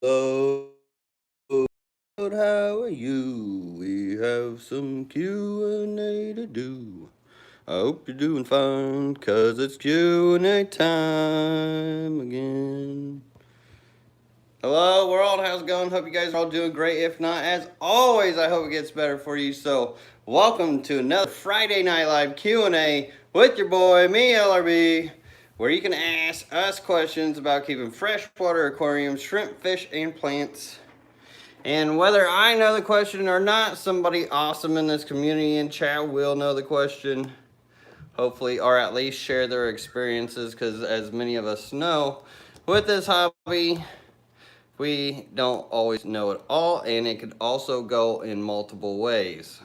Hello, how are you? We have some Q&A to do. I hope you're doing fine, cause it's Q&A time again. Hello world, how's it going? Hope you guys are all doing great. If not, as always, I hope it gets better for you. So, welcome to another Friday Night Live Q&A with your boy, me, LRB, where you can ask us questions about keeping freshwater aquariums, shrimp, fish, and plants. And whether I know the question or not, somebody awesome in this community and chat will know the question. Hopefully, or at least share their experiences, because as many of us know, with this hobby, we don't always know it all, and it could also go in multiple ways.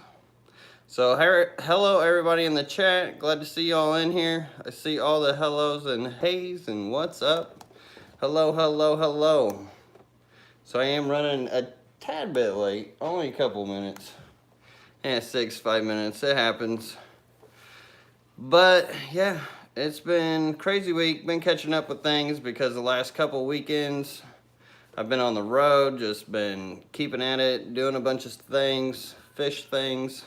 So, hello everybody in the chat. Glad to see y'all in here. I see all the hellos and heys and what's up. Hello, hello, hello. So I am running a tad bit late, only a couple minutes. 5 minutes, it happens. But yeah, it's been a crazy week. Been catching up with things because the last couple weekends I've been on the road, just been keeping at it, doing a bunch of things, fish things.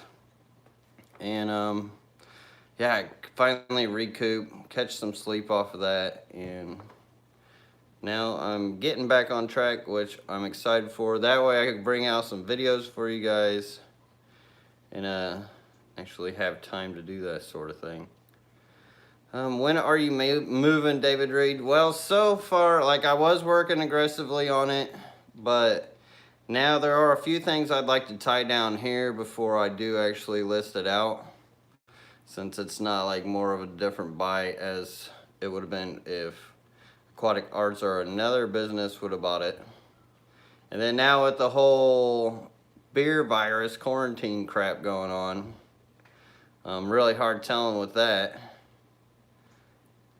And yeah, I finally recoup, catch some sleep off of that, and now I'm getting back on track, which I'm excited for. That way I can bring out some videos for you guys and actually have time to do that sort of thing. When are you moving, David Reed? Well, so far, like, I was working aggressively on it, but now there are a few things I'd like to tie down here before I do actually list it out, since it's not like more of a different buy as it would have been if Aquatic Arts or another business would have bought it. And then now with the whole beer virus quarantine crap going on, really hard telling with that.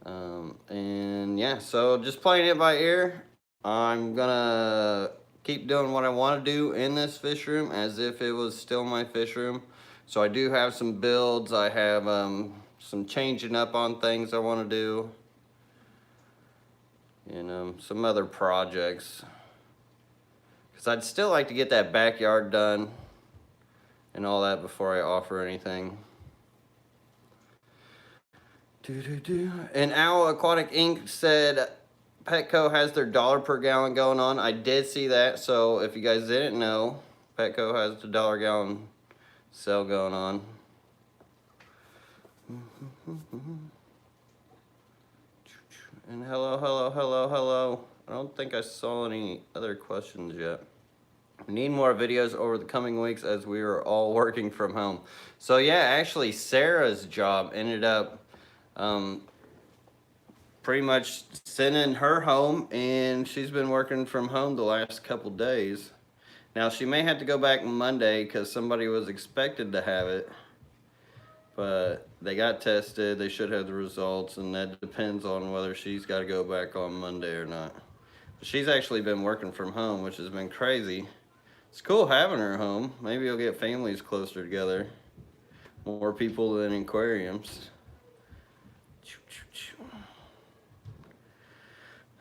And yeah, so just playing it by ear. I'm gonna keep doing what I want to do in this fish room as if it was still my fish room. So I do have some builds. I have some changing up on things I want to do, and some other projects, because I'd still like to get that backyard done and all that before I offer anything. And Owl Aquatic Inc. said Petco has their dollar per gallon going on. I did see that, so if you guys didn't know, Petco has the dollar gallon sale going on. And hello, hello, hello, hello. I don't think I saw any other questions yet. We need more videos over the coming weeks as we are all working from home. So yeah, actually Sarah's job ended up pretty much sending her home, and she's been working from home the last couple days. Now she may have to go back Monday because somebody was expected to have it, but they got tested. They should have the results, and that depends on whether she's got to go back on Monday or not. But she's actually been working from home, which has been crazy. It's cool having her home. Maybe you'll get families closer together. More people than aquariums.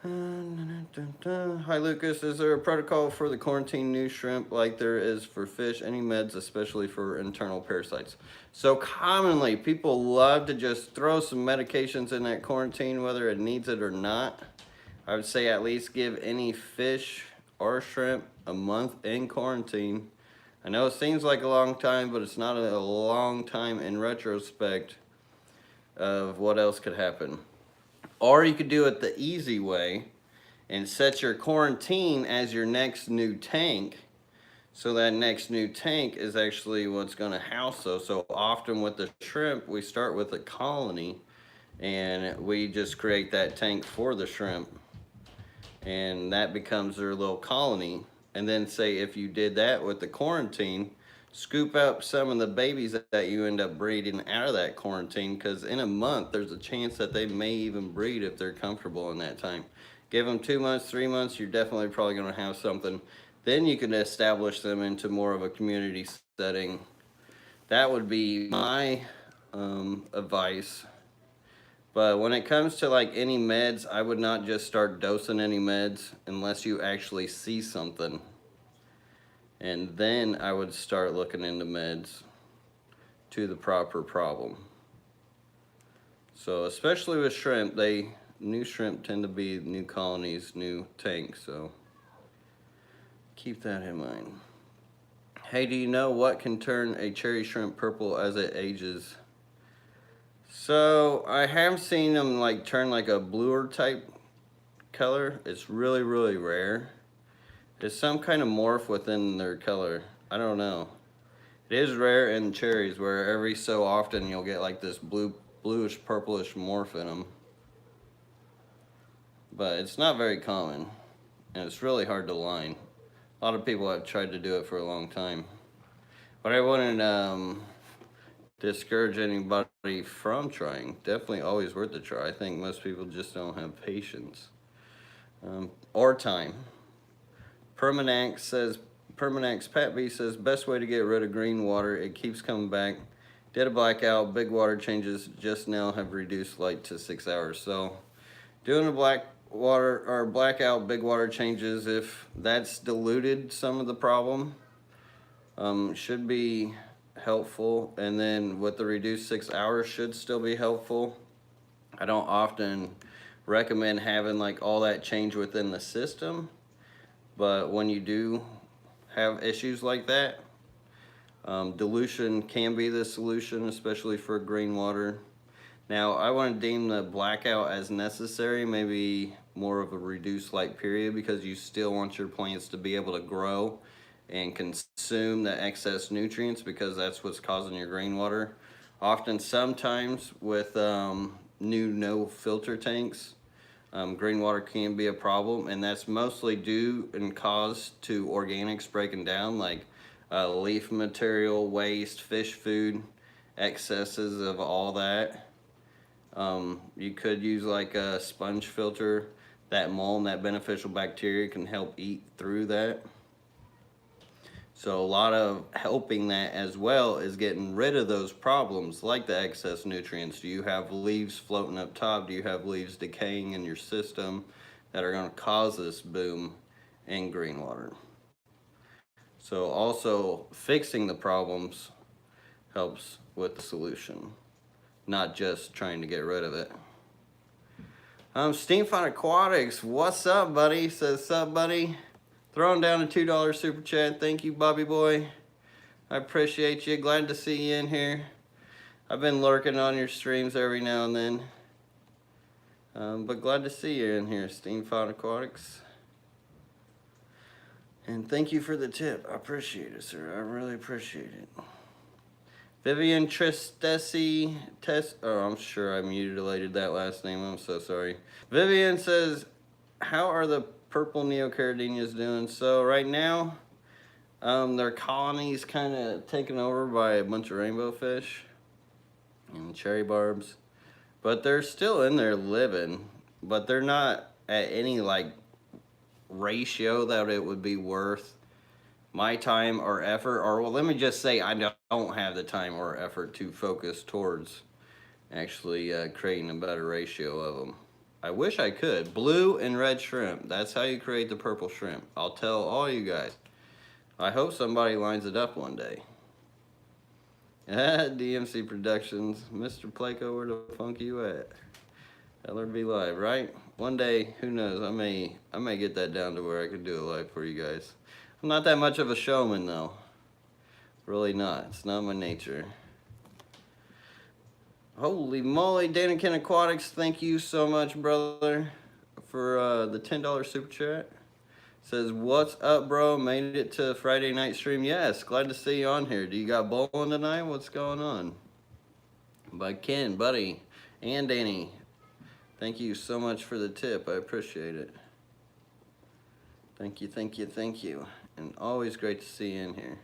Hi Lucas, is there a protocol for the quarantine new shrimp like there is for fish? Any meds, especially for internal parasites? So commonly, people love to just throw some medications in that quarantine, whether it needs it or not. I would say at least give any fish or shrimp a month in quarantine. I know it seems like a long time, but it's not a long time in retrospect of what else could happen. Or you could do it the easy way and set your quarantine as your next new tank. So that next new tank is actually what's going to house those. So often with the shrimp, we start with a colony and we just create that tank for the shrimp. And that becomes their little colony. And then say if you did that with the quarantine, scoop up some of the babies that you end up breeding out of that quarantine, because in a month there's a chance that they may even breed if they're comfortable in that time. Give them 2 months, 3 months, you're definitely probably going to have something. Then you can establish them into more of a community setting. That would be my advice. But when it comes to like any meds, I would not just start dosing any meds unless you actually see something. And then I would start looking into meds to the proper problem. So especially with shrimp, new shrimp tend to be new colonies, new tanks, so keep that in mind. Hey, do you know what can turn a cherry shrimp purple as it ages? So I have seen them like turn like a bluer type color. It's really, really rare. It's some kind of morph within their color. I don't know. It is rare in cherries where every so often you'll get like this bluish, purplish morph in them. But it's not very common, and it's really hard to line. A lot of people have tried to do it for a long time. But I wouldn't discourage anybody from trying. Definitely always worth a try. I think most people just don't have patience or time. Permanax Pat B says, best way to get rid of green water, it keeps coming back. Did a blackout, big water changes just now have reduced light to 6 hours. So doing a blackout, big water changes, if that's diluted some of the problem, should be helpful. And then with the reduced 6 hours should still be helpful. I don't often recommend having like all that change within the system, but when you do have issues like that, dilution can be the solution, especially for green water. Now, I want to deem the blackout as necessary, maybe more of a reduced light period, because you still want your plants to be able to grow and consume the excess nutrients, because that's what's causing your green water. Sometimes with new no filter tanks, green water can be a problem, and that's mostly due and caused to organics breaking down, like leaf material, waste, fish food, excesses of all that. You could use like a sponge filter. That mold, that beneficial bacteria can help eat through that. So a lot of helping that as well is getting rid of those problems like the excess nutrients. Do you have leaves floating up top? Do you have leaves decaying in your system that are going to cause this boom in green water? So also fixing the problems helps with the solution, not just trying to get rid of it. Steamfont Aquatics, what's up, buddy? Says, sup, buddy? Throwing down a $2 super chat. Thank you, Bobby boy. I appreciate you. Glad to see you in here. I've been lurking on your streams every now and then. But glad to see you in here, Steamfont Aquatics. And thank you for the tip. I appreciate it, sir. I really appreciate it. Vivian Tristesi, I'm sure I mutilated that last name. I'm so sorry. Vivian says, how are the purple neocaridinias doing? So right now, their colony's kind of taken over by a bunch of rainbow fish and cherry barbs. But they're still in there living, but they're not at any like ratio that it would be worth my time or effort, or well, let me just say I don't have the time or effort to focus towards actually creating a better ratio of them. I wish I could. Blue and red shrimp, that's how you create the purple shrimp. I'll tell all you guys. I hope somebody lines it up one day. DMC Productions, Mr. Placo, where the funk you at? LRB Live, right? One day, who knows, I may get that down to where I can do it live for you guys. I'm not that much of a showman, though. Really not. It's not my nature. Holy moly, Danikin Aquatics, thank you so much, brother, for the $10 super chat. Says, what's up, bro? Made it to Friday night stream. Yes, glad to see you on here. Do you got bowling tonight? What's going on? By Ken, buddy, and Danny. Thank you so much for the tip. I appreciate it. Thank you, thank you, thank you. And always great to see you in here.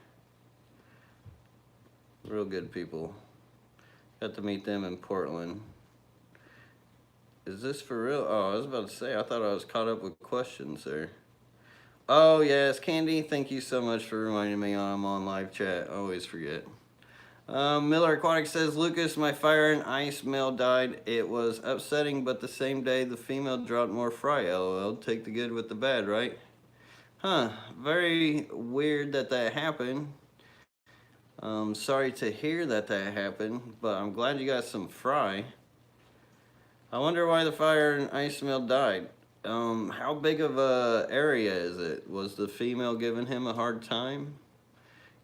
Real good people. Got to meet them in Portland. Is this for real? Oh, I was about to say, I thought I was caught up with questions there. Oh, yes, Candy, thank you so much for reminding me I'm on live chat. I always forget. Miller Aquatics says, Lucas, my fire and ice male died. It was upsetting, but the same day the female dropped more fry. LOL. Take the good with the bad, right? Huh. Very weird that that happened. Sorry to hear that that happened, but I'm glad you got some fry. I wonder why the fire and ice male died. How big of a area is it? Was the female giving him a hard time?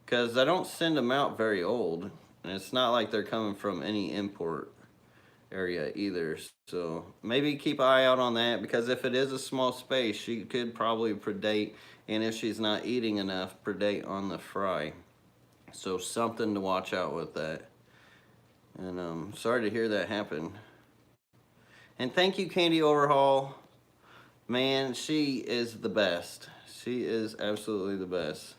Because I don't send them out very old, and it's not like they're coming from any import area either. So maybe keep an eye out on that, because if it is a small space, she could probably predate, and if she's not eating enough, predate on the fry. So something to watch out with that. And sorry to hear that happen. And thank you, Candy Overhaul. Man, she is the best. She is absolutely the best.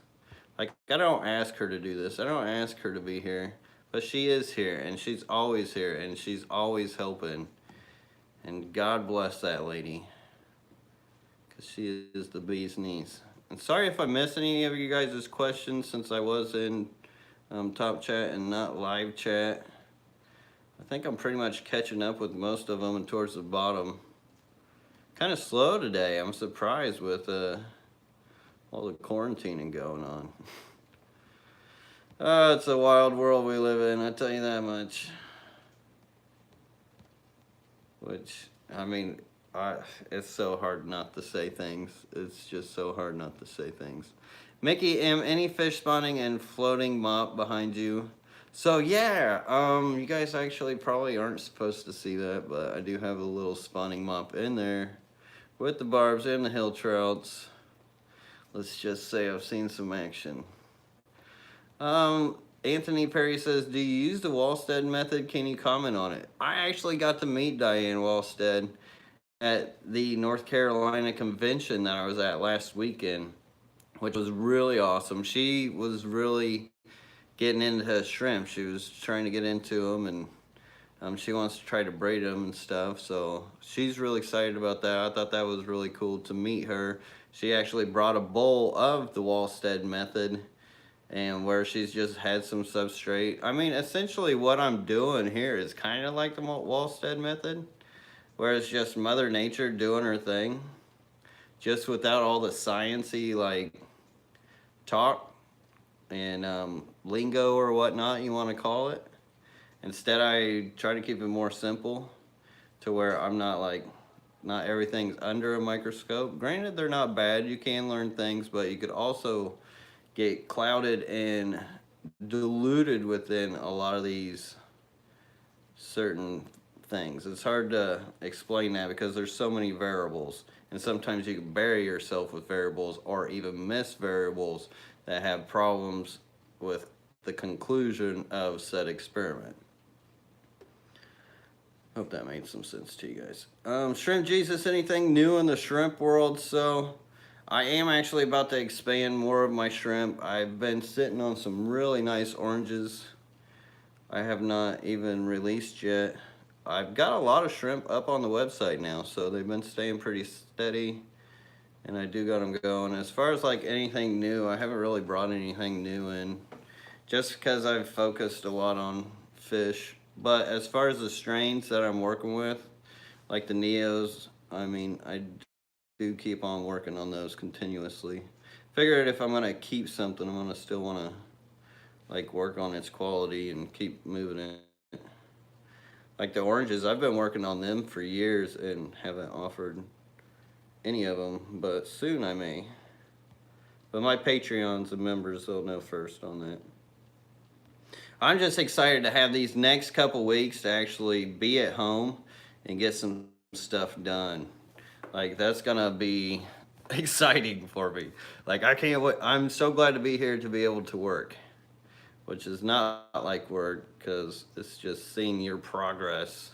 Like, I don't ask her to do this. I don't ask her to be here. But she is here, and she's always here, and she's always helping. And God bless that lady, because she is the bee's knees. And sorry if I missed any of you guys' questions, since I was in top chat and not live chat. I think I'm pretty much catching up with most of them and towards the bottom. Kind of slow today. I'm surprised with all the quarantining going on. It's a wild world we live in, I tell you that much. Which, I mean, it's so hard not to say things. It's just so hard not to say things. Mickey M, any fish spawning and floating mop behind you? So yeah, you guys actually probably aren't supposed to see that, but I do have a little spawning mop in there with the barbs and the hill trouts. Let's just say I've seen some action. Anthony Perry says, do you use the Wallstead method? Can you comment on it? I actually got to meet Diane Wallstead at the North Carolina convention that I was at last weekend, which was really awesome. She was really getting into shrimp. She was trying to get into them, and she wants to try to braid them and stuff. So she's really excited about that. I thought that was really cool to meet her. She actually brought a bowl of the Wallstead method, and where she's just had some substrate. I mean, essentially what I'm doing here is kind of like the Wallstead method, where it's just Mother Nature doing her thing, just without all the sciencey like talk and lingo or whatnot you want to call it. Instead, I try to keep it more simple, to where I'm not like, not everything's under a microscope. Granted, they're not bad. You can learn things, but you could also get clouded and diluted within a lot of these certain things. It's hard to explain that because there's so many variables, and sometimes you can bury yourself with variables or even miss variables that have problems with the conclusion of said experiment. Hope that made some sense to you guys. Shrimp Jesus, anything new in the shrimp world? So I am actually about to expand more of my shrimp. I've been sitting on some really nice oranges I have not even released yet. I've got a lot of shrimp up on the website now, so they've been staying pretty steady, and I do got them going. As far as like anything new, I haven't really brought anything new in, just because I've focused a lot on fish. But as far as the strains that I'm working with, like the Neos, I mean, I do keep on working on those continuously. Figured if I'm gonna keep something, I'm gonna still wanna like work on its quality and keep moving it. Like the oranges, I've been working on them for years and haven't offered any of them, but soon I may. But my Patreons and members, they'll know first on that. I'm just excited to have these next couple weeks to actually be at home and get some stuff done. Like, that's gonna be exciting for me. Like, I can't wait. I'm so glad to be here to be able to work, which is not like work, because it's just seeing your progress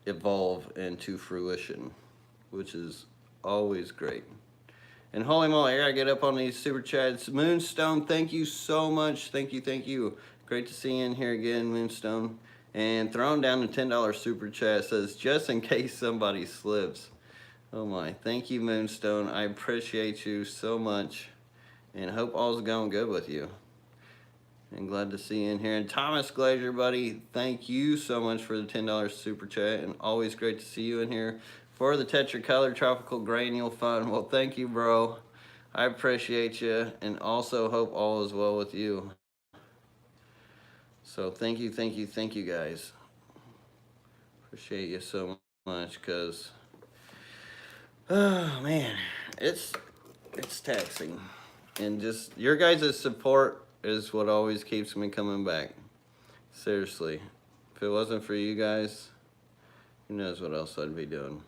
evolve into fruition, which is always great. And holy moly, I gotta get up on these super chats. Moonstone, thank you so much. Thank you, thank you. Great to see you in here again, Moonstone. And throwing down the $10 super chat, says, just in case somebody slips. Oh my, thank you, Moonstone. I appreciate you so much, and hope all's going good with you. And glad to see you in here. And Thomas Glazier, buddy, thank you so much for the $10 super chat. And always great to see you in here for the Tetracolor Tropical Granule Fun. Well, thank you, bro. I appreciate you, and also hope all is well with you. So thank you, thank you, thank you, guys. Appreciate you so much, because, oh, man, it's taxing. And just your guys' support is what always keeps me coming back. Seriously. If it wasn't for you guys, who knows what else I'd be doing.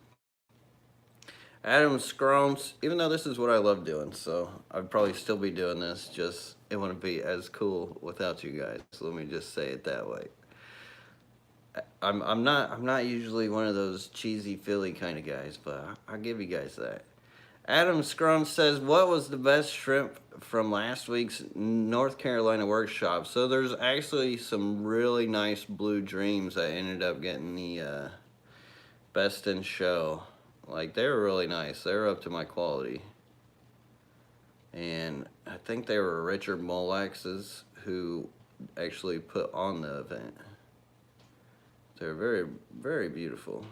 Adam Scrumps, even though this is what I love doing, so I'd probably still be doing this, just it wouldn't be as cool without you guys. Let me just say it that way. I'm not usually one of those cheesy Philly kind of guys, but I'll give you guys that. Adam Scrum says, what was the best shrimp from last week's North Carolina workshop? So there's actually some really nice blue dreams that ended up getting the best in show. Like, they were really nice. They were up to my quality. And I think they were Richard Molaxes who actually put on the event. They're very, very beautiful.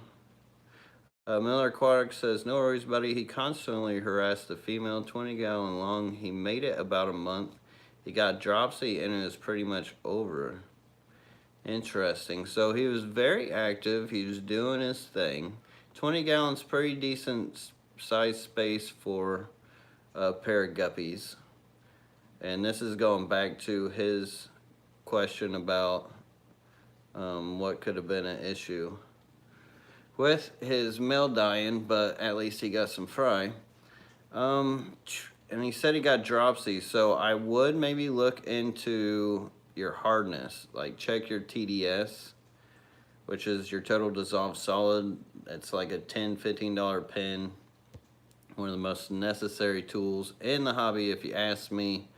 Miller Aquatics says, no worries, buddy. He constantly harassed the female, 20-gallon long. He made it about a month. He got dropsy and it was pretty much over. Interesting. So he was very active. He was doing his thing. 20 gallons, pretty decent size space for a pair of guppies. And this is going back to his question about what could have been an issue with his male dying, but at least he got some fry. And he said he got dropsy, so I would maybe look into your hardness. Like, check your TDS, which is your total dissolved solid. It's like a $10, $15 pen. One of the most necessary tools in the hobby, if you ask me.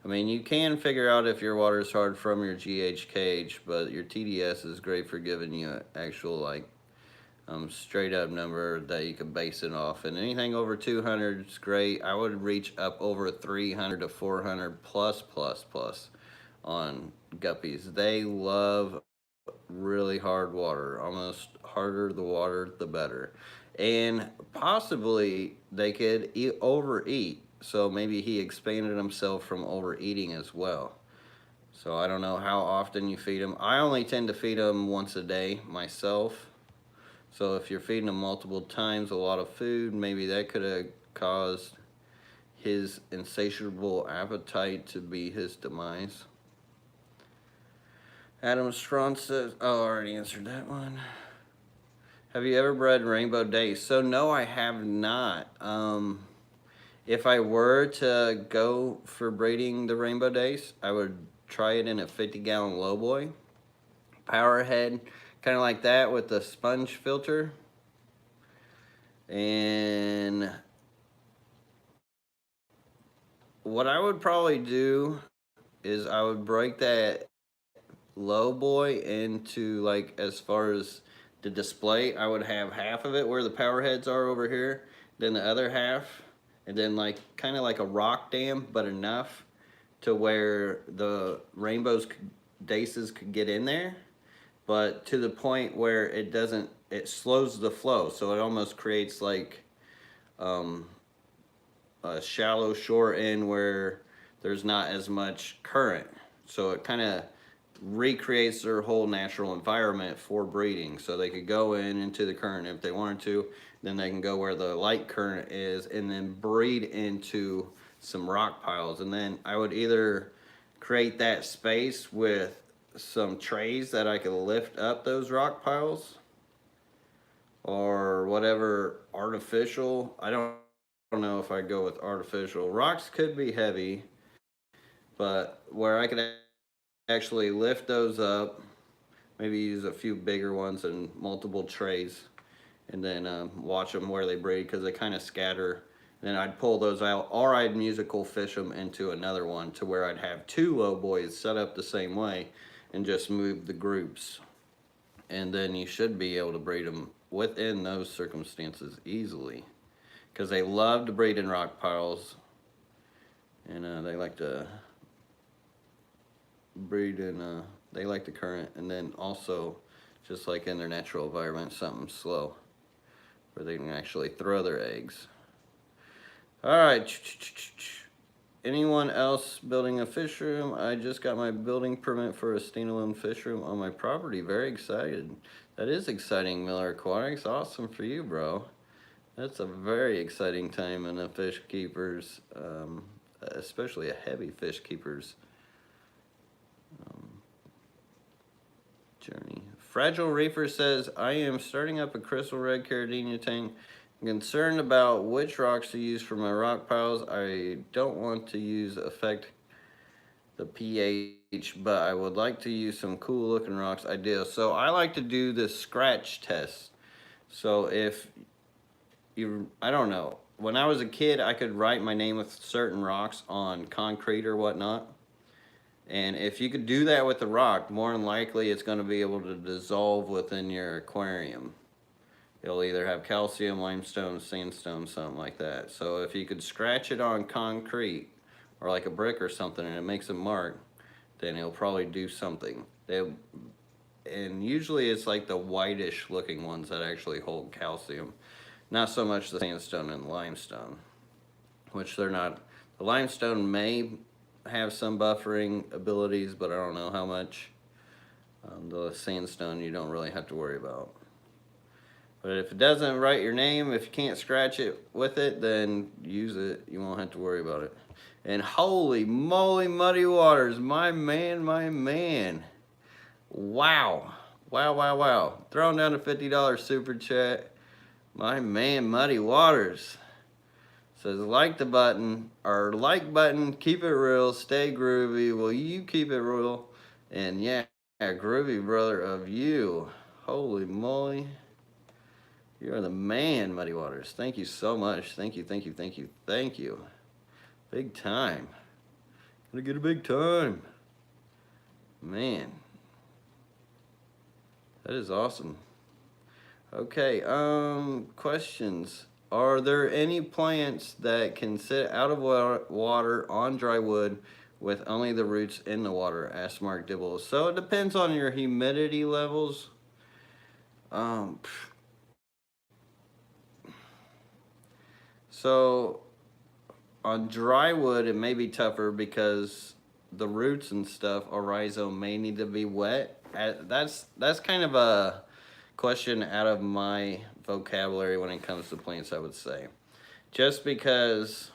I mean, you can figure out if your water is hard from your GH cage, but your TDS is great for giving you an actual, like, straight up number that you can base it off. And anything over 200 is great. I would reach up over 300 to 400 plus on guppies. They love really hard water, almost harder the water the better. And possibly they could overeat, so maybe he expanded himself from overeating as well. So I don't know how often you feed them. I only tend to feed them once a day myself. So if you're feeding them multiple times, a lot of food, maybe that could have caused his insatiable appetite to be his demise. Adam Strong says, oh, I already answered that one. Have you ever bred rainbow dace? So no, I have not. If I were to go for breeding the rainbow dace, I would try it in a 50-gallon lowboy. Power head, kind of like that with the sponge filter. And what I would probably do is I would break that lowboy into, like, as far as the display, I would have half of it where the power heads are over here, then the other half, and then like kind of like a rock dam, but enough to where the daces could get in there, but to the point where it slows the flow, so it almost creates like a shallow shore end where there's not as much current, so it kind of recreates their whole natural environment for breeding. So they could go into the current if they wanted to, then they can go where the light current is and then breed into some rock piles. And then I would either create that space with some trays that I could lift up those rock piles, or whatever artificial. I don't know if I go with artificial. Rocks could be heavy, but where I could actually lift those up, maybe use a few bigger ones and multiple trays, and then watch them where they breed, because they kind of scatter. Then I'd pull those out, or I'd musical fish them into another one to where I'd have two low boys set up the same way and just move the groups. And then you should be able to breed them within those circumstances easily, because they love to breed in rock piles, and they like to, breed in, they like the current, and then also, just like in their natural environment, something slow, where they can actually throw their eggs. Alright, anyone else building a fish room? I just got my building permit for a standalone fish room on my property. Very excited. That is exciting, Miller Aquatics. Awesome for you, bro. That's a very exciting time in a fish keeper's, especially a heavy fish keeper's journey. Fragile Reefer says, I am starting up a crystal red Caridina tank. I'm concerned about which rocks to use for my rock piles. I don't want to affect the pH, but I would like to use some cool looking rocks. Ideal. So I like to do the scratch test. So if you, I don't know, when I was a kid, I could write my name with certain rocks on concrete or whatnot. And if you could do that with the rock, more than likely it's going to be able to dissolve within your aquarium. It'll either have calcium, limestone, sandstone, something like that. So if you could scratch it on concrete or like a brick or something and it makes a mark, then it'll probably do something. And usually it's like the whitish looking ones that actually hold calcium. Not so much the sandstone and limestone, which they're not. The limestone may have some buffering abilities, but I don't know how much. The sandstone you don't really have to worry about. But if it doesn't write your name, if you can't scratch it with it, then use it. You won't have to worry about it. And holy moly, Muddy Waters, my man, my man. Wow. Wow, wow, wow. Throwing down a $50 super chat. My man, Muddy Waters says, like the button, or like button, keep it real, stay groovy. Will you keep it real? And yeah, groovy brother of you. Holy moly. You are the man, Muddy Waters. Thank you so much. Thank you, thank you, thank you, thank you. Big time. Gonna get a big time. Man. That is awesome. Okay, questions. Are there any plants that can sit out of water on dry wood with only the roots in the water? Asked Mark Dibble. So it depends on your humidity levels. So on dry wood, it may be tougher because the roots and stuff or rhizome may need to be wet. That's kind of a question out of my vocabulary when it comes to plants, I would say. Just because,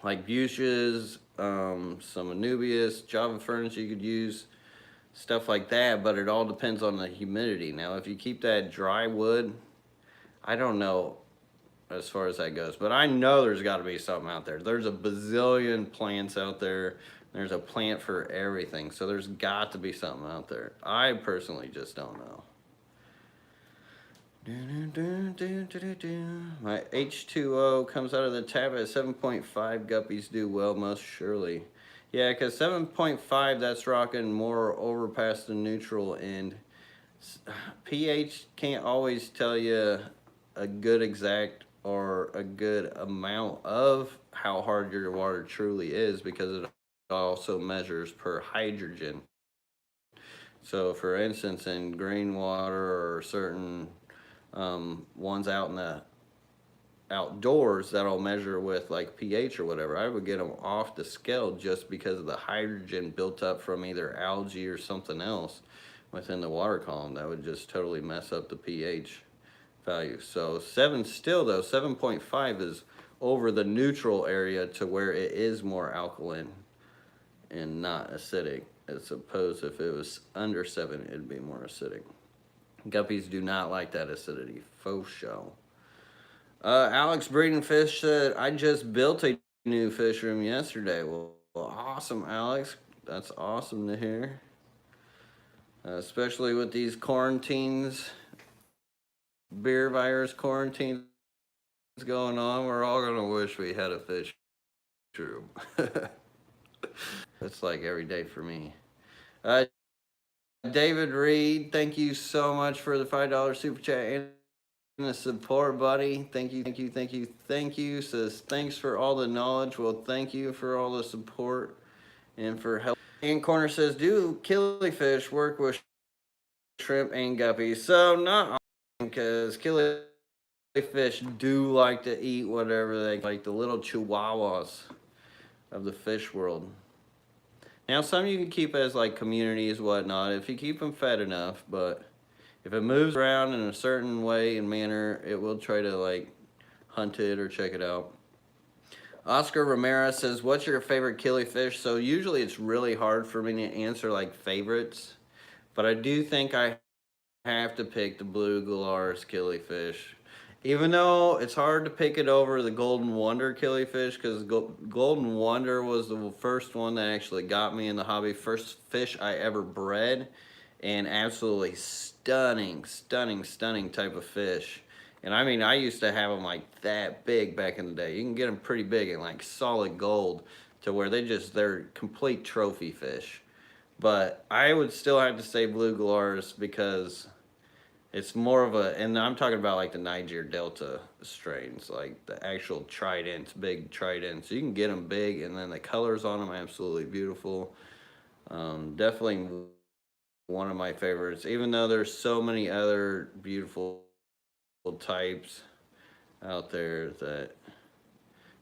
like fuchsias, some anubias, Java ferns you could use, stuff like that, but it all depends on the humidity. Now, if you keep that dry wood, I don't know as far as that goes, but I know there's got to be something out there. There's a bazillion plants out there. There's a plant for everything, so there's got to be something out there. I personally just don't know. My H2O comes out of the tap at 7.5. Guppies do well, most surely. Yeah, because 7.5, that's rocking more over past the neutral, and pH can't always tell you a good exact or a good amount of how hard your water truly is, because it also measures per hydrogen. So for instance, in green water or certain ones out in the outdoors, that'll measure with like pH or whatever, I would get them off the scale just because of the hydrogen built up from either algae or something else within the water column. That would just totally mess up the pH value. So 7 still though, 7.5 is over the neutral area to where it is more alkaline and not acidic, as opposed if it was under 7, it'd be more acidic. Guppies do not like that acidity, faux show. Alex Breeding Fish said, I just built a new fish room yesterday. Well, awesome, Alex. That's awesome to hear. Especially with these quarantines, beer virus quarantines going on, we're all going to wish we had a fish room. That's like every day for me. David Reed, thank you so much for the $5 super chat and the support, buddy. Thank you, thank you, thank you, thank you. Says thanks for all the knowledge. Well, thank you for all the support and for help. And Corner says, do killifish work with shrimp and guppies? So not because killifish do like to eat whatever they like, the little chihuahuas of the fish world. Now some you can keep as like communities, whatnot, if you keep them fed enough, but if it moves around in a certain way and manner, it will try to like hunt it or check it out. Oscar Ramirez says, what's your favorite killifish? So usually it's really hard for me to answer like favorites, but I do think I have to pick the blue Gularis killifish. Even though it's hard to pick it over the Golden Wonder killifish, because Golden Wonder was the first one that actually got me in the hobby. First fish I ever bred, and absolutely stunning, stunning, stunning type of fish. And I mean, I used to have them like that big back in the day. You can get them pretty big and like solid gold, to where they're complete trophy fish. But I would still have to say blue Gularis because it's more of a, and I'm talking about like the Niger Delta strains, like the actual tridents, big tridents. You can get them big, and then the colors on them absolutely beautiful. Definitely one of my favorites, even though there's so many other beautiful types out there, that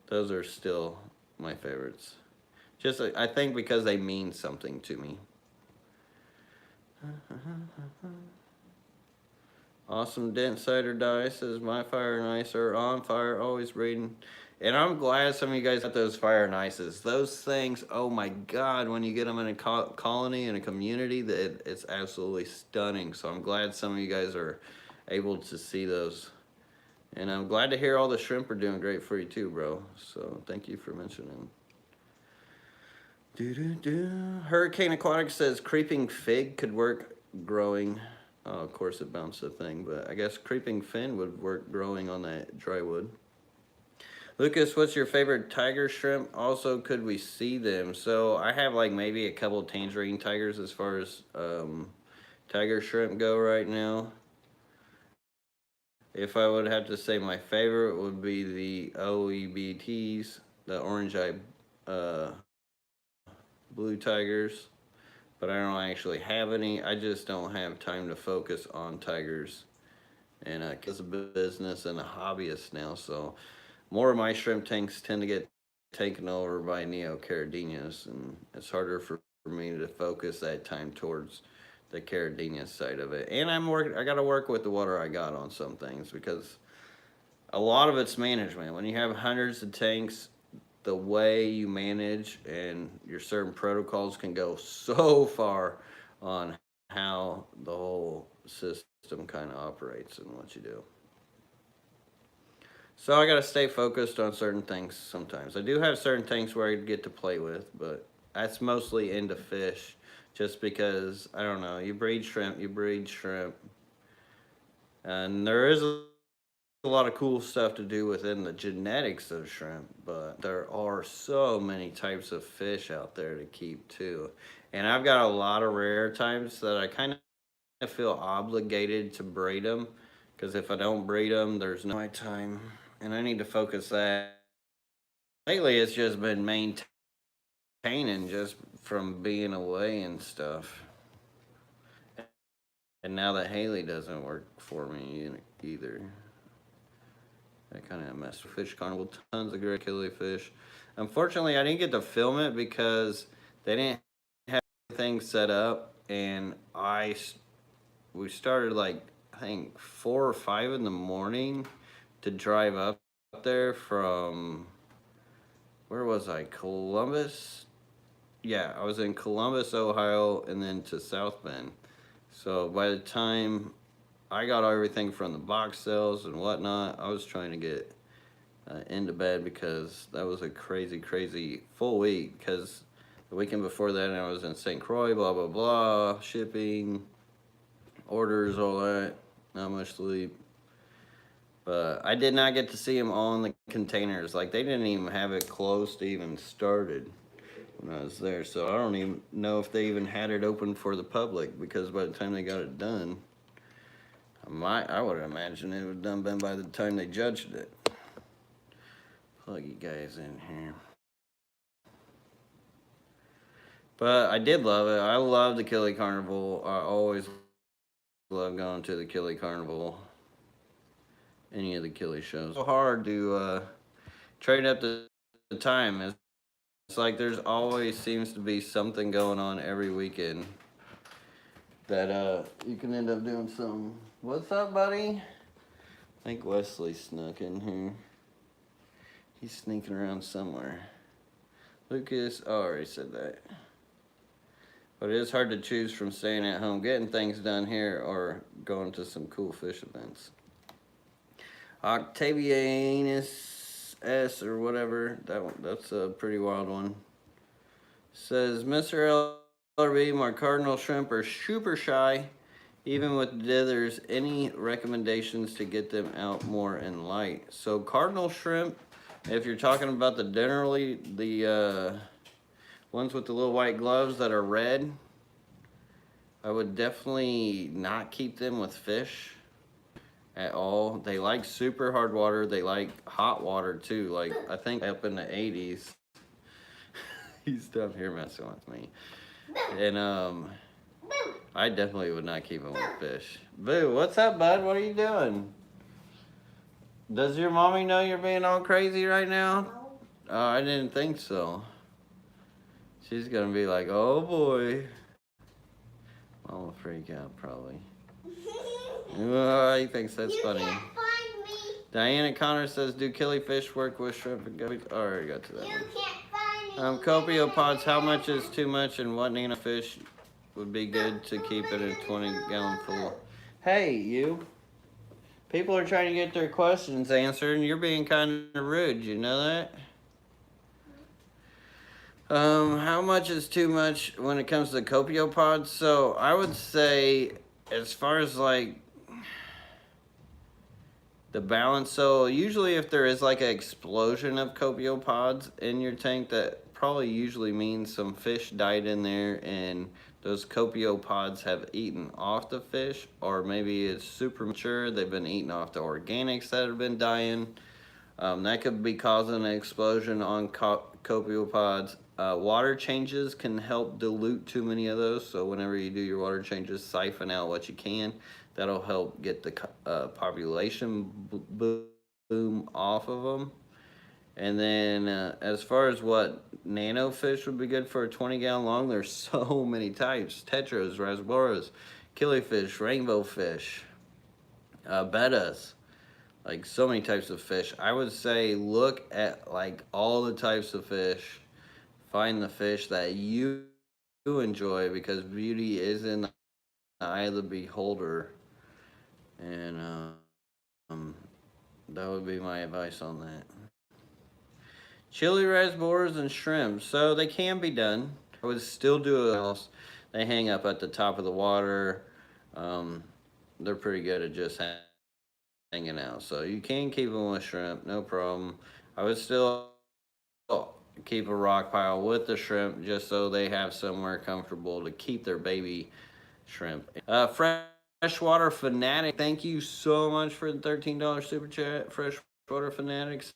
those are still my favorites. Just I think because they mean something to me. Awesome Dent Cider Die says, my fire and ice are on fire, always breeding. And I'm glad some of you guys got those fire and ices. Those things, oh my God, when you get them in a colony, in a community, that it's absolutely stunning. So I'm glad some of you guys are able to see those. And I'm glad to hear all the shrimp are doing great for you too, bro. So thank you for mentioning. Hurricane Aquatics says, creeping fig could work growing. Oh, of course it bounced the thing, but I guess creeping fin would work growing on that dry wood. Lucas, what's your favorite tiger shrimp? Also, could we see them? So I have like maybe a couple tangerine tigers as far as tiger shrimp go right now. If I would have to say my favorite would be the OEBTs, the orange eye blue tigers. But I don't actually have any. I just don't have time to focus on tigers. And it's a business and a hobbyist now, so more of my shrimp tanks tend to get taken over by neocaridinias, and it's harder for me to focus that time towards the caridina side of it. And I got to work with the water I got on some things, because a lot of it's management. When you have hundreds of tanks, the way you manage and your certain protocols can go so far on how the whole system kind of operates and what you do. So I got to stay focused on certain things sometimes. I do have certain things where I get to play with, but that's mostly into fish, just because, I don't know, you breed shrimp. And there is a lot of cool stuff to do within the genetics of shrimp, but there are so many types of fish out there to keep too. And I've got a lot of rare types that I kind of feel obligated to breed them, because if I don't breed them, there's no time, and I need to focus that. Lately, it's just been maintaining just from being away and stuff. And now that Haley doesn't work for me either, I kind of messed with Fish Carnival. Tons of great killifish. Unfortunately, I didn't get to film it because they didn't have things set up, and we started like, I think 4 or 5 in the morning to drive up there from, where was I? Columbus? Yeah, I was in Columbus, Ohio, and then to South Bend. So by the time I got everything from the box sales and whatnot, I was trying to get into bed, because that was a crazy full week, because the weekend before that I was in St. Croix, blah blah blah, shipping, orders, all that, not much sleep. But I did not get to see them on the containers. Like, they didn't even have it close to even started when I was there. So I don't even know if they even had it open for the public, because by the time they got it done, I would imagine it would have been by the time they judged it. Plug you guys in here. But I did love it. I love the Killy Carnival. I always love going to the Killy Carnival. Any of the Killy shows. So hard to trade up the time. It's like there's always seems to be something going on every weekend that you can end up doing some. What's up, buddy? I think Wesley snuck in here. He's sneaking around somewhere. Lucas, oh, I already said that. But it is hard to choose from staying at home, getting things done here, or going to some cool fish events. Octavianus S or whatever, that's a pretty wild one. Says, Mr. LRB, my cardinal shrimp are super shy. Even with dithers, any recommendations to get them out more in light? So cardinal shrimp, if you're talking about the ones with the little white gloves that are red, I would definitely not keep them with fish at all. They like super hard water. They like hot water too. Like I think up in the 80s. He's down here messing with me. And I definitely would not keep them with fish. Boo, what's up, bud? What are you doing? Does your mommy know you're being all crazy right now? Oh, I didn't think so. She's gonna be like, oh boy. I'm gonna freak out probably. Oh, he thinks that's funny. Can't find me. Diana Connor says, do killifish work with shrimp and guppies? I already got to that You one. can't find me. Copiopods, how much is too much and what Nina fish would be good to keep in a 20-gallon pool? Hey, you. People are trying to get their questions answered and you're being kind of rude, you know that? How much is too much when it comes to copiopods? So I would say as far as like the balance, so usually if there is like an explosion of copiopods in your tank, that probably usually means some fish died in there and those copiopods have eaten off the fish, or maybe it's super mature, they've been eating off the organics that have been dying. That could be causing an explosion on copiopods. Water changes can help dilute too many of those, so whenever you do your water changes, siphon out what you can. That'll help get the population boom off of them. And then as far as what nano fish would be good for a 20-gallon long, there's so many types. Tetras, rasboras, killifish, rainbow fish, bettas. Like so many types of fish. I would say look at like all the types of fish. Find the fish that you enjoy, because beauty is in the eye of the beholder. And that would be my advice on that. Chili rasboras and shrimp. So they can be done. I would still do it else. They hang up at the top of the water. They're pretty good at just hanging out. So you can keep them with shrimp, no problem. I would still keep a rock pile with the shrimp just so they have somewhere comfortable to keep their baby shrimp. Freshwater Fanatic, thank you so much for the $13 super chat. Freshwater Fanatics,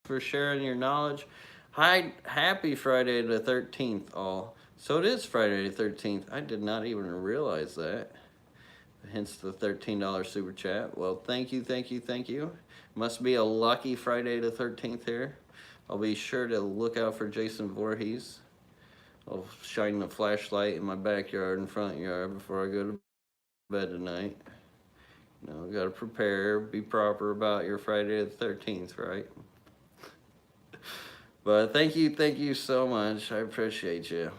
for sharing your knowledge. Hi, happy Friday the 13th, all. So it is Friday the 13th. I did not even realize that. Hence the $13 super chat. Well, thank you, thank you, thank you. Must be a lucky Friday the 13th here. I'll be sure to look out for Jason Voorhees. I'll shine the flashlight in my backyard and front yard before I go to bed tonight. You know, gotta prepare, be proper about your Friday the 13th, right? But thank you so much. I appreciate you.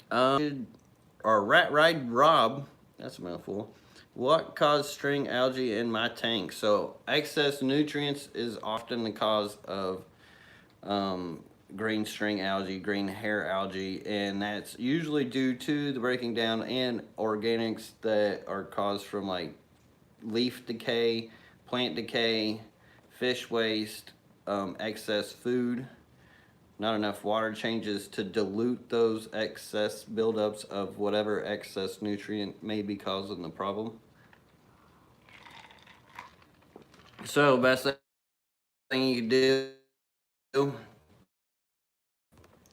Or Rat Ride Rob, that's a mouthful. What caused string algae in my tank? So excess nutrients is often the cause of green string algae, green hair algae, and that's usually due to the breaking down in organics that are caused from like leaf decay, plant decay, fish waste, excess food, not enough water changes to dilute those excess buildups of whatever excess nutrient may be causing the problem. So best thing you can do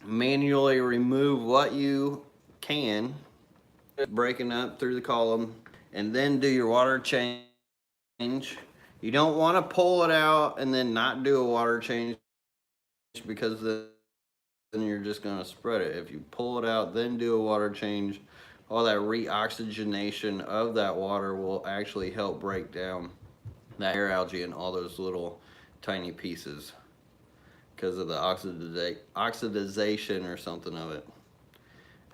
manually remove what you can, breaking up through the column, and then do your water change. You don't want to pull it out and then not do a water change, because then you're just going to spread it. If you pull it out, then do a water change, all that reoxygenation of that water will actually help break down that hair algae and all those little tiny pieces because of the oxidization or something of it.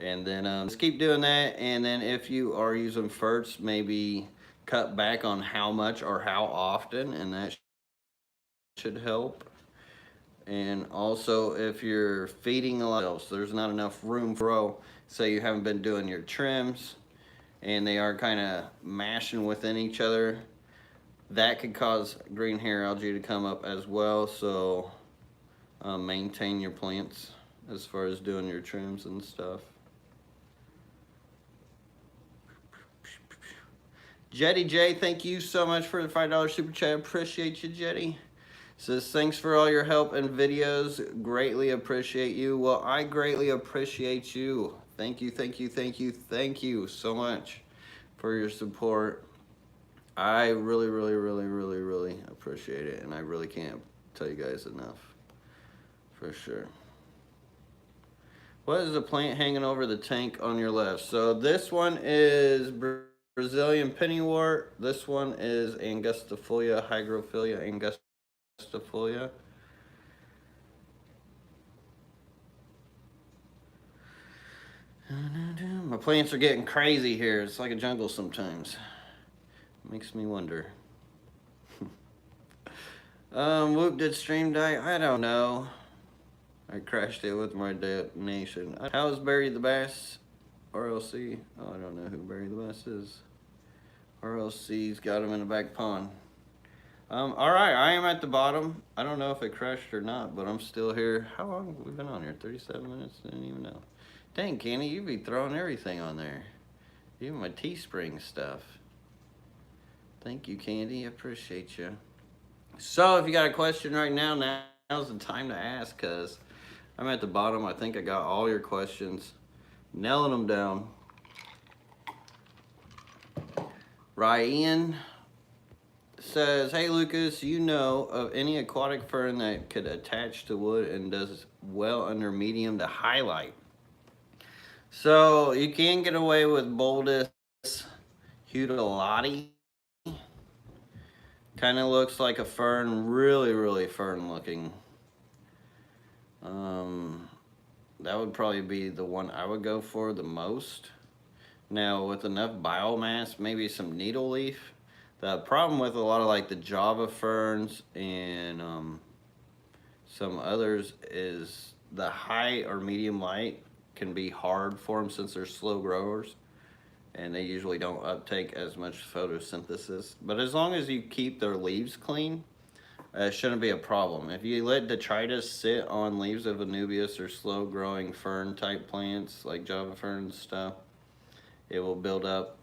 And then just keep doing that. And then if you are using ferts, maybe cut back on how much or how often, and that should help. And also, if you're feeding a lot else, there's not enough room for grow. Say you haven't been doing your trims and they are kind of mashing within each other, that could cause green hair algae to come up as well. So maintain your plants as far as doing your trims and stuff. Jetty J, thank you so much for the $5 super chat. Appreciate you, Jetty. Says, thanks for all your help and videos. Greatly appreciate you. Well, I greatly appreciate you. Thank you, thank you, thank you, thank you so much for your support. I really, really, really, really, really appreciate it. And I really can't tell you guys enough. For sure. What is the plant hanging over the tank on your left? So this one is Brazilian pennywort. This one is Angustifolia, Hygrophilia Angustifolia. My plants are getting crazy here. It's like a jungle sometimes. Makes me wonder. Whoop, did stream die? I don't know. I crashed it with my detonation. How's Barry the Bass? RLC? Oh, I don't know who Barry the Bass is. RLC's got him in the back pond. Alright, I am at the bottom. I don't know if it crashed or not, but I'm still here. How long have we been on here? 37 minutes? Didn't even know. Dang, Kenny, you be throwing everything on there. Even my Teespring stuff. Thank you, Candy. I appreciate you. So, if you got a question right now, now's the time to ask, because I'm at the bottom. I think I got all your questions. Nailing them down. Ryan says, hey Lucas, you know of any aquatic fern that could attach to wood and does well under medium to highlight? So you can get away with Boldus Hudalati. Kind of looks like a fern, really, really fern looking. That would probably be the one I would go for the most. Now with enough biomass, maybe some needle leaf. The problem with a lot of like the Java ferns and some others is the high or medium light can be hard for them since they're slow growers and they usually don't uptake as much photosynthesis. But as long as you keep their leaves clean, it shouldn't be a problem. If you let detritus sit on leaves of Anubias or slow growing fern type plants like Java ferns stuff, it will build up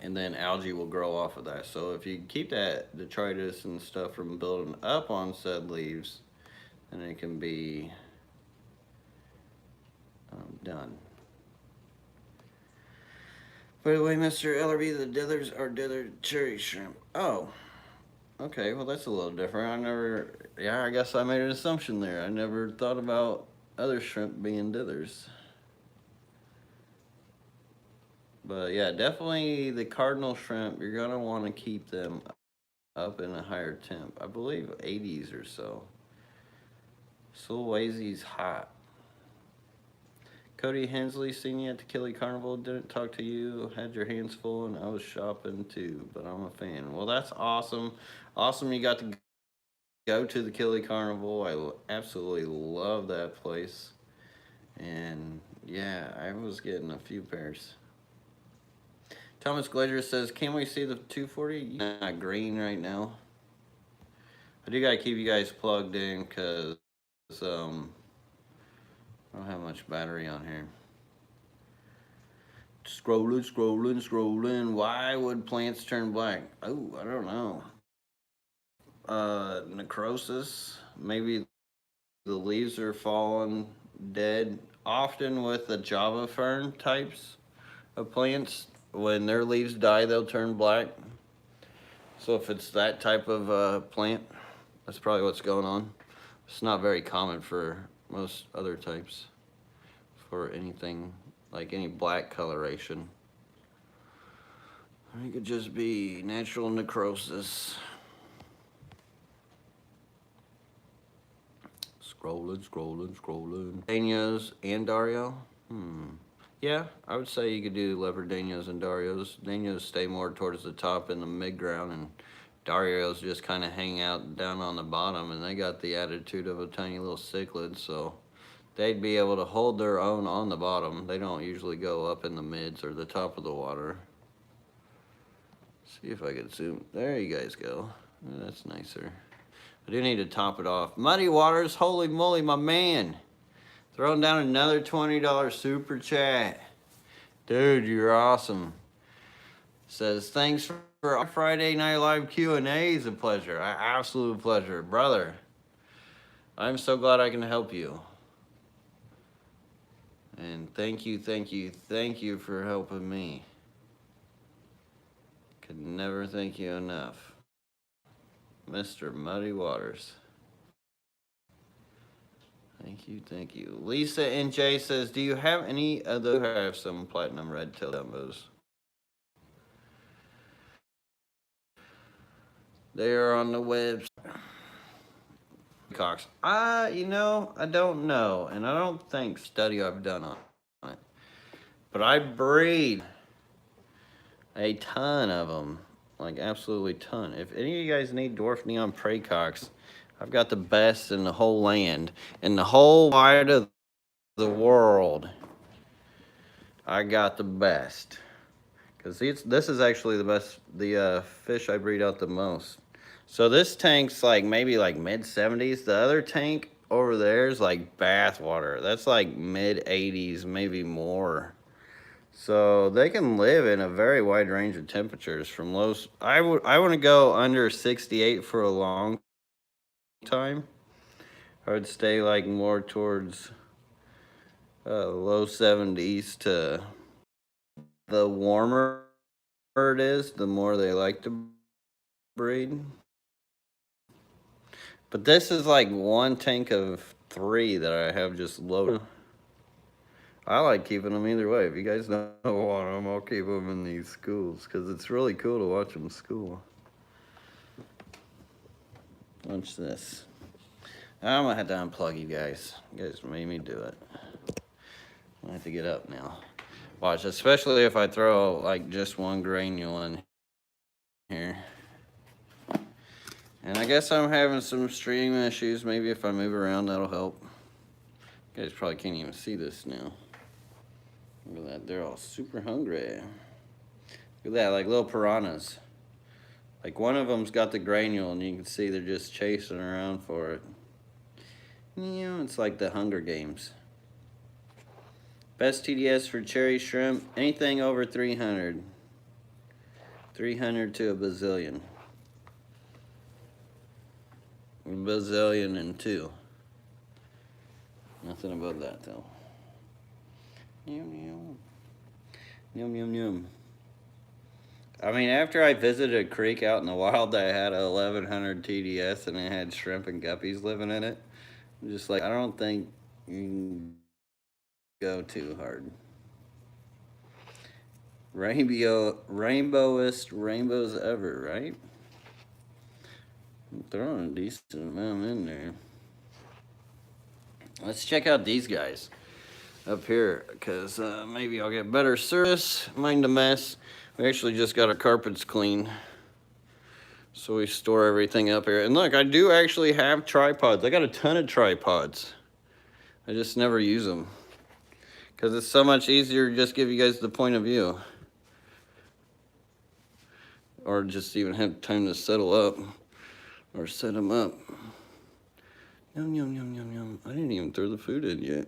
and then algae will grow off of that. So if you keep that detritus and stuff from building up on said leaves, then it can be done. By the way, Mr. Ellerby, the dithers are dithered cherry shrimp. Oh, okay, well that's a little different. I guess I made an assumption there. I never thought about other shrimp being dithers. But yeah, definitely the cardinal shrimp, you're gonna want to keep them up in a higher temp. I believe 80s or so. Sulawesi's hot. Cody Hensley, seen you at the Killy Carnival, didn't talk to you, had your hands full, and I was shopping too, but I'm a fan. Well, that's awesome. Awesome you got to go to the Killy Carnival. I absolutely love that place. And yeah, I was getting a few pairs. Thomas Glazier says, can we see the 240? Not green right now. I do gotta keep you guys plugged in because I don't have much battery on here. Scrolling, scrolling, scrolling. Why would plants turn black? Oh, I don't know. Necrosis. Maybe the leaves are falling dead. Often with the Java fern types of plants, when their leaves die, they'll turn black. So if it's that type of plant, that's probably what's going on. It's not very common for most other types for anything like any black coloration. It could just be natural necrosis. Scrolling. Danios and Dario? Yeah, I would say you could do leopardanios and Darios. Danios stay more towards the top in the mid-ground, and Darios just kind of hang out down on the bottom, and they got the attitude of a tiny little cichlid, so they'd be able to hold their own on the bottom. They don't usually go up in the mids or the top of the water. See if I can zoom. There you guys go. That's nicer. I do need to top it off. Muddy Waters, holy moly, my man. Throwing down another $20 super chat. Dude, you're awesome. Says, thanks for our Friday Night Live Q&A. It's a pleasure. Absolute pleasure. Brother, I'm so glad I can help you. And thank you for helping me. Could never thank you enough. Mr. Muddy Waters. Thank you. Lisa NJ says, do you have any other? I have some platinum red-tailed Dumbos. They are on the webs. Cox. You know, I don't know, and I don't think study I've done on it. But I breed a ton of them, like absolutely ton. If any of you guys need dwarf neon praecox, I've got the best in the whole land, in the whole wide of the world. I got the best, because this is actually the best, the fish I breed out the most. So this tank's like maybe like mid-70s. The other tank over there is like bathwater. That's like mid-80s, maybe more. So they can live in a very wide range of temperatures from lows. I want to go under 68 for a long time. I would stay like more towards low 70s. To the warmer it is, the more they like to breed. But this is like one tank of 3 that I have just loaded. I like keeping them either way. If you guys don't want them, I'll keep them in these schools, because it's really cool to watch them school. Watch this. I'm gonna have to unplug you guys. You guys made me do it. I have to get up now. Watch, especially if I throw like just one granule in here. And I guess I'm having some stream issues. Maybe if I move around, that'll help. You guys probably can't even see this now. Look at that, they're all super hungry. Look at that, like little piranhas. Like one of them's got the granule, and you can see they're just chasing around for it. You know, it's like the Hunger Games. Best TDS for cherry shrimp, anything over 300. 300 to a bazillion. A bazillion and 2. Nothing above that though. Yum, yum. I mean, after I visited a creek out in the wild that had a 1100 TDS and it had shrimp and guppies living in it, I'm just like, I don't think you can go too hard. Rainbowest rainbows ever, right? I'm throwing a decent amount in there. Let's check out these guys up here, because maybe I'll get better service. Mind a mess. We actually just got our carpets clean, so we store everything up here. And look, I do actually have tripods. I got a ton of tripods. I just never use them, because it's so much easier to just give you guys the point of view, or just even have time to settle up or set them up. Yum. I didn't even throw the food in yet.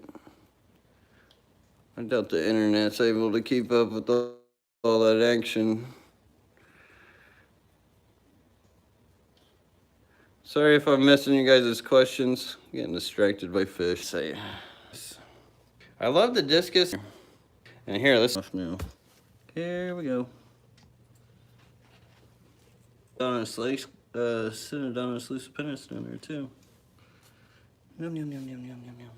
I doubt the internet's able to keep up with all that action. Sorry if I'm missing you guys' questions. Getting distracted by fish. Say, I love the discus. And here, let's now. Here we go. Donis Lake, Synodonis lucipennis down there too. Yum, yum, yum, yum, yum, yum, yum.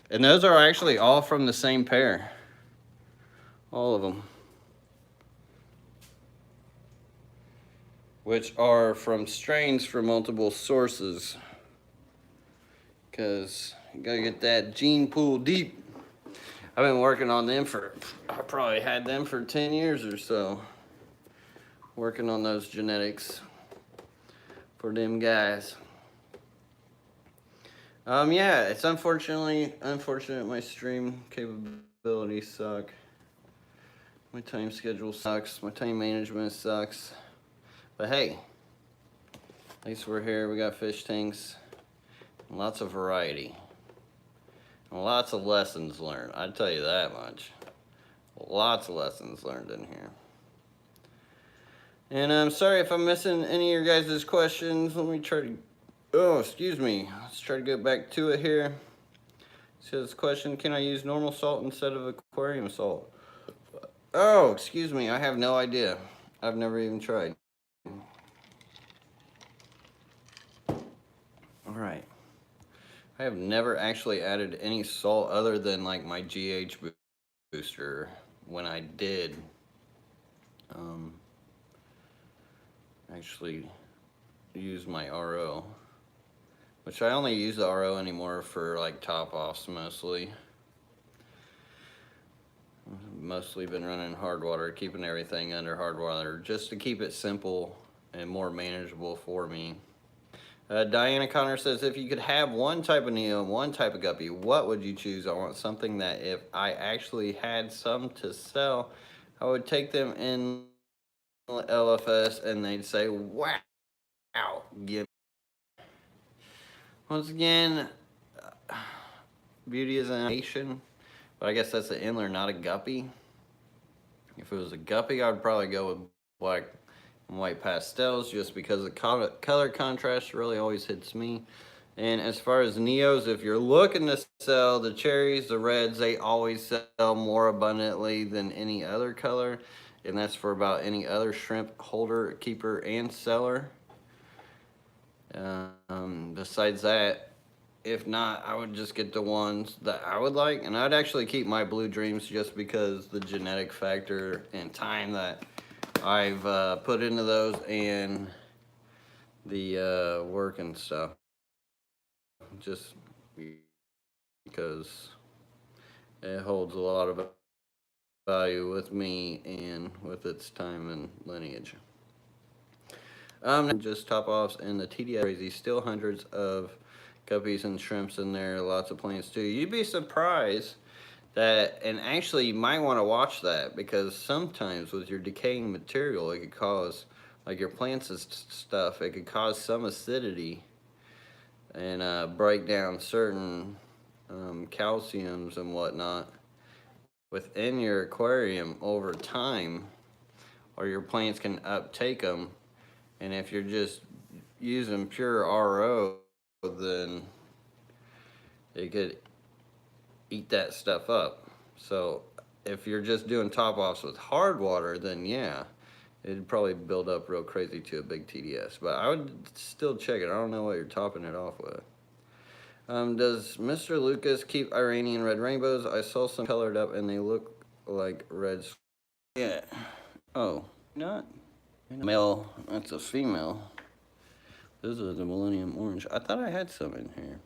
And those are actually all from the same pair. All of them. Which are from strains from multiple sources. Because you gotta get that gene pool deep. I've been working on them I probably had them for 10 years or so. Working on those genetics for them guys. Yeah, it's unfortunate my stream capabilities suck. My time schedule sucks. My time management sucks. But hey, at least we're here. We got fish tanks. Lots of variety. And lots of lessons learned. I'd tell you that much. Lots of lessons learned in here. And I'm sorry if I'm missing any of your guys' questions. Let me try to... Oh, excuse me. Let's try to get back to it here. It says, question, can I use normal salt instead of aquarium salt? Oh, excuse me. I have no idea. I've never even tried. Alright. I have never actually added any salt other than like my GH booster when I did actually use my RO. Which I only use the RO anymore for like top offs mostly. Mostly been running hard water, keeping everything under hard water just to keep it simple and more manageable for me. Diana Connor says, if you could have one type of Neo and one type of guppy, what would you choose? I want something that if I actually had some to sell, I would take them in LFS and they'd say, wow, give. Once again, beauty is an animation, but I guess that's an inler, not a guppy. If it was a guppy, I'd probably go with black and white pastels just because the color contrast really always hits me. And as far as Neos, if you're looking to sell the cherries, the reds, they always sell more abundantly than any other color. And that's for about any other shrimp holder, keeper, and seller. Besides that, if not, I would just get the ones that I would like. And I'd actually keep my Blue Dreams just because the genetic factor and time that I've put into those and the work and stuff. Just because it holds a lot of value with me and with its time and lineage. Just top offs and the TDS crazy, still hundreds of guppies and shrimps in there, lots of plants too. You'd be surprised that, and actually you might want to watch that because sometimes with your decaying material, it could cause, like your plants and stuff, it could cause some acidity and break down certain calciums and whatnot within your aquarium over time, or your plants can uptake them. And if you're just using pure RO, then it could eat that stuff up. So if you're just doing top offs with hard water, then yeah, it'd probably build up real crazy to a big TDS. But I would still check it. I don't know what you're topping it off with. Does Mr. Lucas keep Iranian red rainbows? I saw some colored up and they look like reds. Yeah. Oh, not? Male, that's a female. This is the Millennium Orange. I thought I had some in here.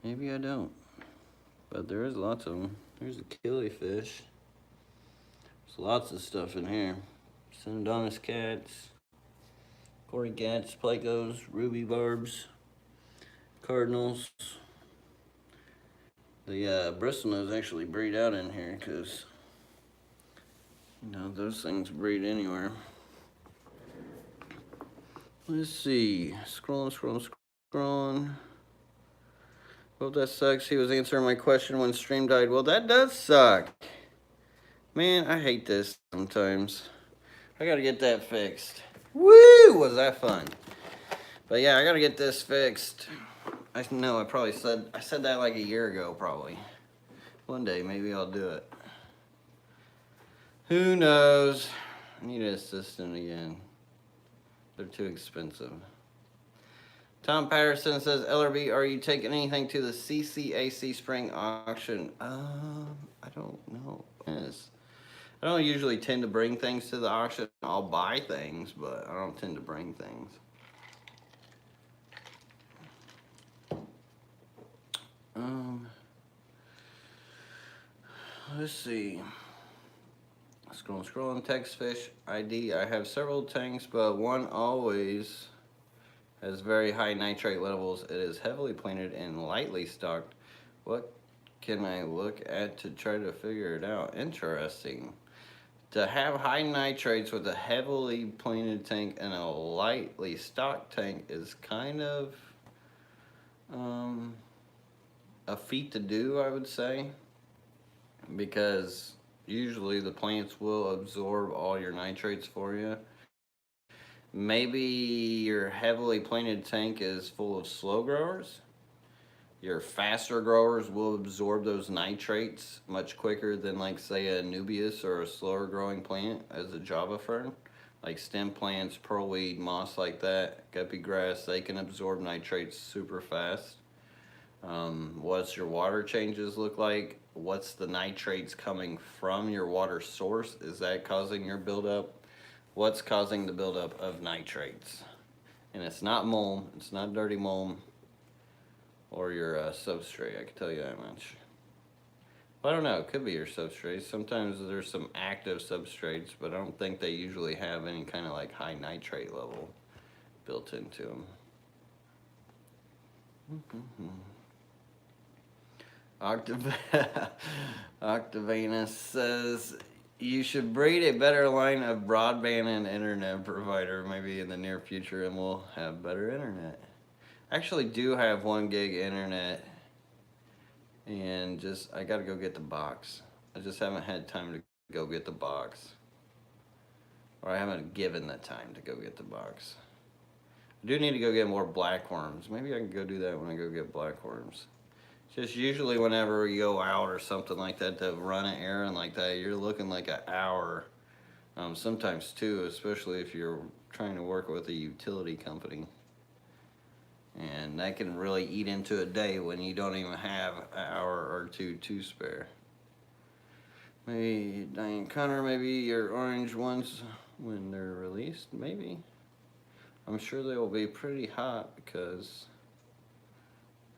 Maybe I don't. But there is lots of them. There's a killifish. There's lots of stuff in here. Synodonis cats, Cory cats, plecos, ruby barbs, cardinals. The bristlenose actually breed out in here because, you know, those things breed anywhere. Let's see. Scrolling. Well, that sucks. He was answering my question when stream died. Well, that does suck. Man, I hate this sometimes. I gotta get that fixed. Woo! Was that fun? But yeah, I gotta get this fixed. I know I said that like a year ago, probably. One day, maybe I'll do it. Who knows? I need an assistant again. They're too expensive. Tom Patterson says, LRB, are you taking anything to the CCAC spring auction? I don't know. Yes. I don't usually tend to bring things to the auction. I'll buy things, but I don't tend to bring things. Let's see. Scrolling, text fish ID. I have several tanks, but one always has very high nitrate levels. It is heavily planted and lightly stocked. What can I look at to try to figure it out? Interesting. To have high nitrates with a heavily planted tank and a lightly stocked tank is kind of a feat to do, I would say, because usually the plants will absorb all your nitrates for you. Maybe your heavily planted tank is full of slow growers. Your faster growers will absorb those nitrates much quicker than, like, say, a Nubius or a slower growing plant as a Java fern. Like stem plants, pearlweed, moss like that, guppy grass, they can absorb nitrates super fast. What's your water changes look like? What's the nitrates coming from your water source? Is that causing your buildup? What's causing the buildup of nitrates? And it's not mulm, it's not dirty mulm or your substrate, I can tell you that much. Well, I don't know, it could be your substrates. Sometimes there's some active substrates, but I don't think they usually have any kind of like high nitrate level built into them. Octavanus says, you should breed a better line of broadband and internet provider maybe in the near future, and we'll have better internet. I actually do have 1 gig internet, and I gotta go get the box. I just haven't had time to go get the box, or I haven't given the time to go get the box. I do need to go get more blackworms. Maybe I can go do that when I go get blackworms. Just usually whenever you go out or something like that to run an errand like that, you're looking like an hour. Sometimes 2, especially if you're trying to work with a utility company. And that can really eat into a day when you don't even have an hour or 2 to spare. Maybe Diane Connor, maybe your orange ones when they're released, maybe. I'm sure they will be pretty hot because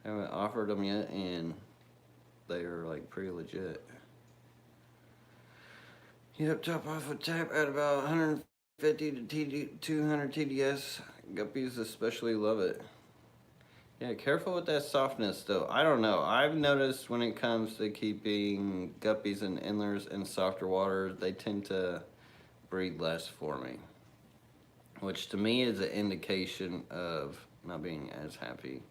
I haven't offered them yet, and they are like pretty legit. Yep, top off a tap at about 150 to 200 TDS. Guppies especially love it. Yeah, careful with that softness though. I don't know. I've noticed when it comes to keeping guppies in inlets and softer water, they tend to breed less for me, which to me is an indication of not being as happy.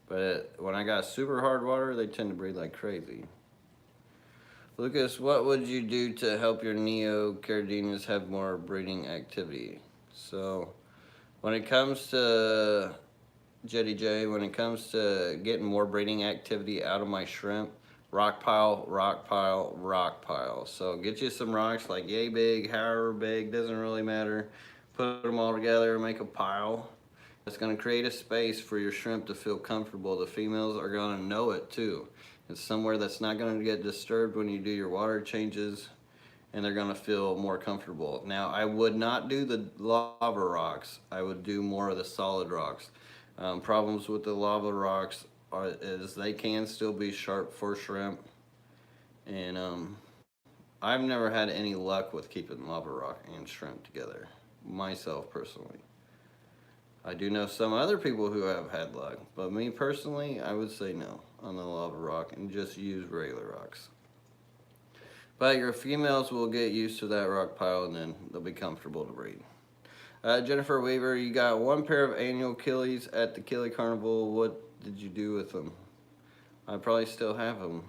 But when I got super hard water, they tend to breed like crazy. Lucas, what would you do to help your Neocaridinus have more breeding activity? So, when it comes to Jetty J, when it comes to getting more breeding activity out of my shrimp, rock pile, rock pile, rock pile. So get you some rocks like yay big, however big, doesn't really matter. Put them all together, make a pile. It's going to create a space for your shrimp to feel comfortable. The females are going to know it too. It's somewhere that's not going to get disturbed when you do your water changes, and they're going to feel more comfortable. Now, I would not do the lava rocks. I would do more of the solid rocks. Problems with the lava rocks is they can still be sharp for shrimp, and I've never had any luck with keeping lava rock and shrimp together, myself personally. I do know some other people who have had luck, but me personally, I would say no on the lava rock and just use regular rocks. But your females will get used to that rock pile, and then they'll be comfortable to breed. Jennifer Weaver, you got 1 pair of annual killies at the Killie Carnival. What did you do with them? I probably still have them.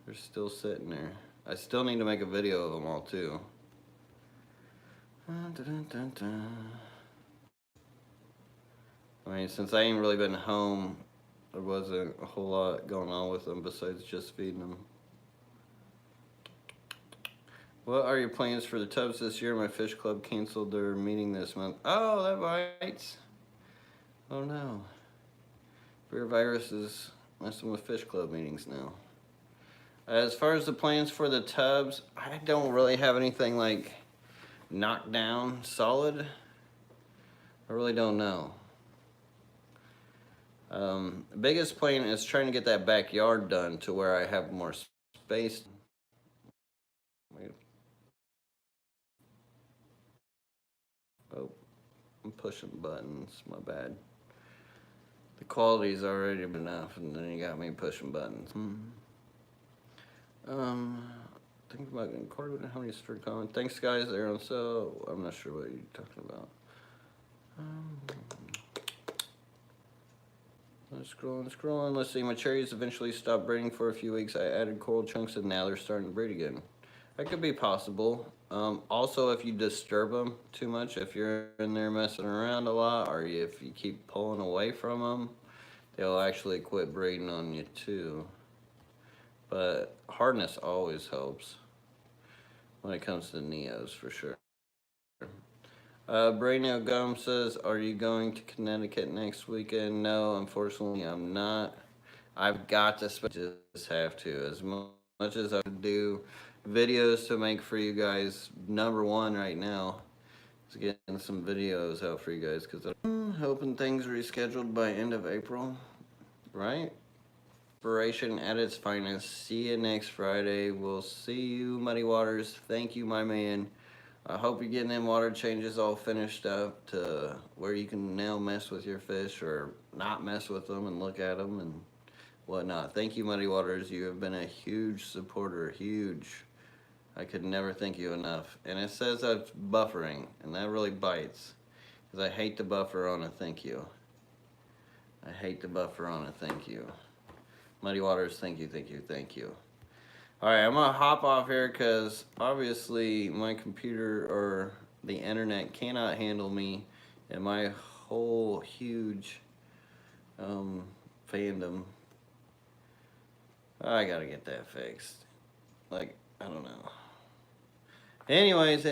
They're still sitting there. I still need to make a video of them all too. I mean, since I ain't really been home there wasn't a whole lot going on with them besides just feeding them. What are your plans for the tubs this year? My fish club canceled their meeting this month. Oh, that bites. Oh no. Beer virus is messing with fish club meetings now. As far as the plans for the tubs, I don't really have anything like knocked down solid. I really don't know. Biggest plan is trying to get that backyard done to where I have more space. Wait. Oh, I'm pushing buttons. My bad. The quality's already enough, and then you got me pushing buttons. Think about getting quartered. How many strict comments? Thanks, guys. They're on sale. I'm not sure what you're talking about. Scrolling. Let's see. My cherries eventually stopped breeding for a few weeks. I added coral chunks, and now they're starting to breed again. That could be possible. Also, if you disturb them too much, if you're in there messing around a lot, or if you keep pulling away from them, they'll actually quit breeding on you too. But hardness always helps when it comes to Neos, for sure. Brainio Gum says, are you going to Connecticut next weekend? No, unfortunately, I'm not. I've got to, just have to. As much as I do videos to make for you guys, number one right now is getting some videos out for you guys, because I'm hoping things rescheduled by end of April, right? Inspiration at its finest. See you next Friday. We'll see you, Muddy Waters. Thank you, my man. I hope you're getting them water changes all finished up to where you can now mess with your fish or not mess with them and look at them and whatnot. Thank you, Muddy Waters. You have been a huge supporter, huge. I could never thank you enough. And it says that's buffering, and that really bites, because I hate to buffer on a thank you. I hate to buffer on a thank you. Muddy Waters, thank you, thank you, thank you. Alright, I'm gonna hop off here because obviously my computer or the internet cannot handle me and my whole huge fandom. I gotta get that fixed. Like, I don't know. Anyways,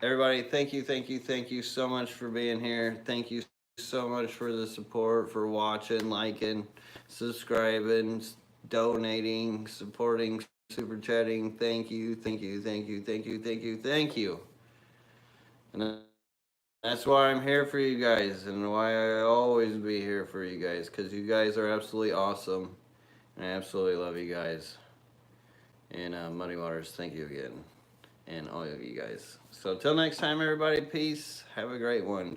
everybody, thank you so much for being here. Thank you so much for the support, for watching, liking, subscribing, donating, supporting, super chatting. Thank you. And that's why I'm here for you guys, and why I always be here for you guys, because you guys are absolutely awesome, and I absolutely love you guys. And Muddy Waters, thank you again, and all of you guys. So till next time, everybody, peace. Have a great one.